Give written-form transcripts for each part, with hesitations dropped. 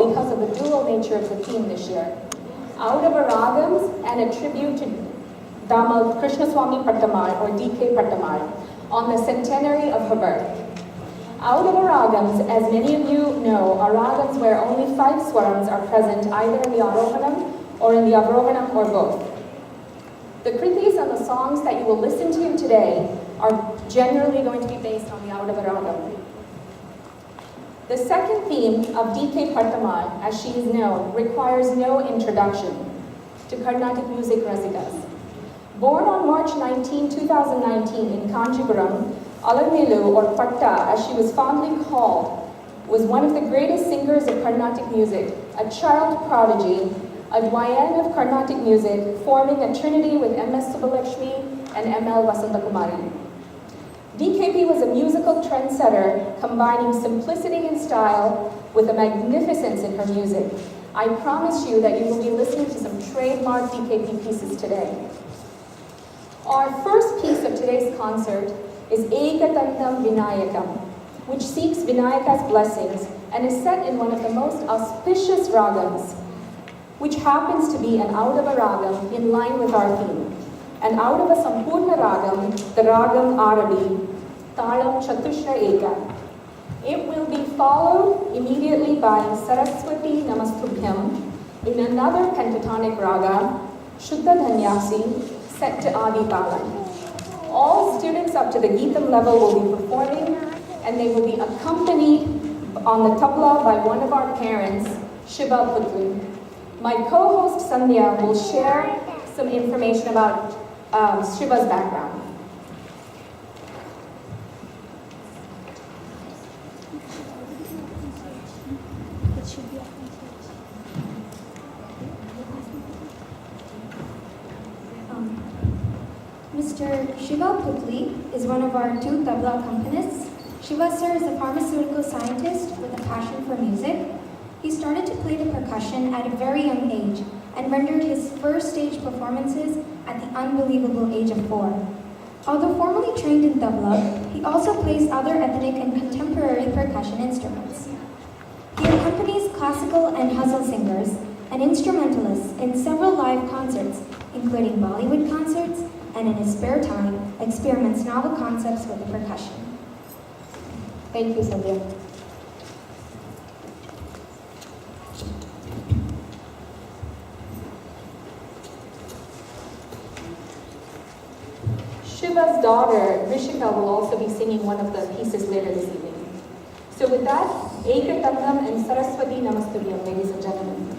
so because of the dual nature of the theme this year. Audava Ragams and a tribute to Damal Krishnaswamy Pattamal or DK Pattamal on the centenary of her birth. Audava Ragams, as many of you know, are ragams where only 5 swarams are present either in the Arohanam or in the Avrohanam or both. The kritis and the songs that you will listen to today are generally going to be based on the Audava Ragam. The second theme of DK Pattamal, as she is known, requires no introduction to Carnatic music rasikas. Born on March 19, 2019 in Kanchipuram, Alanelu, or Patta, as she was fondly called, was one of the greatest singers of Carnatic music, a child prodigy, a doyen of Carnatic music, forming a trinity with M.S. Subbalakshmi and M.L. Vasantakumari. DKP was a musical trendsetter, combining simplicity in style with a magnificence in her music. I promise you that you will be listening to some trademark DKP pieces today. Our first piece of today's concert is Ekadantham Vinayakam, which seeks Vinayaka's blessings and is set in one of the most auspicious ragams, which happens to be an Audava Ragam in line with our theme. And Audava Sampurna Ragam, the Ragam Arabi, Talam Chatushra Eka. It will be followed immediately by Saraswati Namastubhyam in another pentatonic raga, Shuddha Dhanyasi, set to Adi Talam. All students up to the Geetam level will be performing, and they will be accompanied on the tabla by one of our parents, Shiva Putli. My co-host Sandhya will share some information about Shiva's background. Mr. Shiva Putli is one of our 2 tabla accompanists. Shiva sir is a pharmaceutical scientist with a passion for music. He started to play the percussion at a very young age and rendered his first stage performances at the unbelievable age of 4. Although formally trained in tabla, he also plays other ethnic and contemporary percussion instruments. He accompanies classical and ghazal singers and instrumentalists in several live concerts, including Bollywood concerts, and in his spare time, experiments novel concepts with the percussion. Thank you, Sandhya. Shiva's daughter, Rishika, will also be singing one of the pieces later this evening. So with that, Ekadantham and Saraswati Namastubhyam, ladies and gentlemen.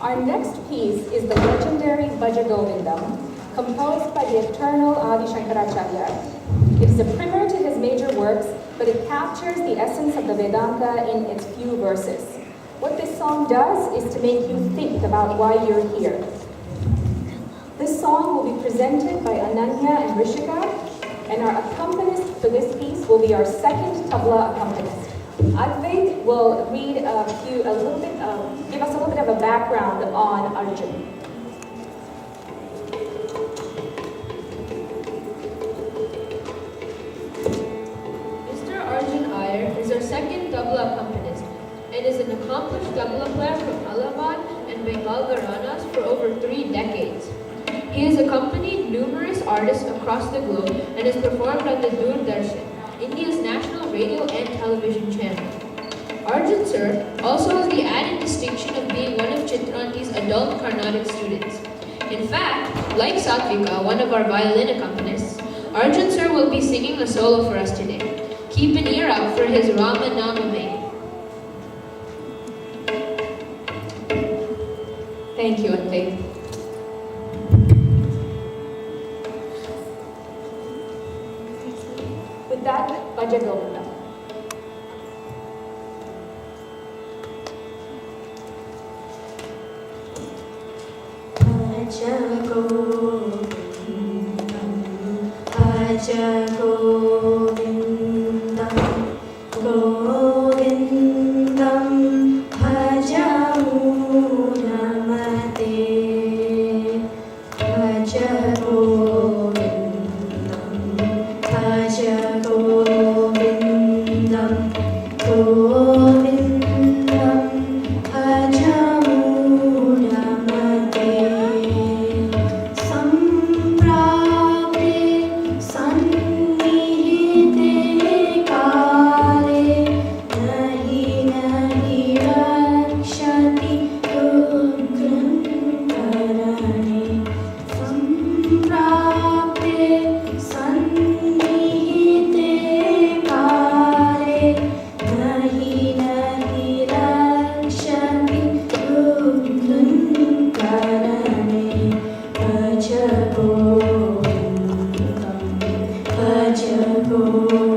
Our next piece is the legendary Bhaja Govindam, composed by the eternal Adi Shankaracharya. It is a primer to his major works, but it captures the essence of the Vedanta in its few verses. What this song does is to make you think about why you're here. This song will be presented by Ananya and Rishika, and our accompanist for this piece will be our second tabla accompanist. Advait will read give us a little bit of a background on Arjun. He has accompanied numerous artists across the globe and has performed on the Doordarshan, India's national radio and television channel. Arjun sir also has the added distinction of being one of Chitranti's adult Carnatic students. In fact, like Satvika, one of our violin accompanists, Arjun sir will be singing a solo for us today. Keep an ear out for his Rama Namame. Thank you, Ante. With that, Bhaja Govindam. Bhaja Govindam, Bhaja Govindam, Govindam, Bhaja Muramate, Bhaja Govindam, Bhaja Govindam, Govindam, Bhaja Muramate. Samprapte sannihite kale, nahi nahi rakshati ugram karane. Samprapte sannihite kale, nahi nahi rakshati ugram karane. Bhaja Govindam, Bhaja Govindam.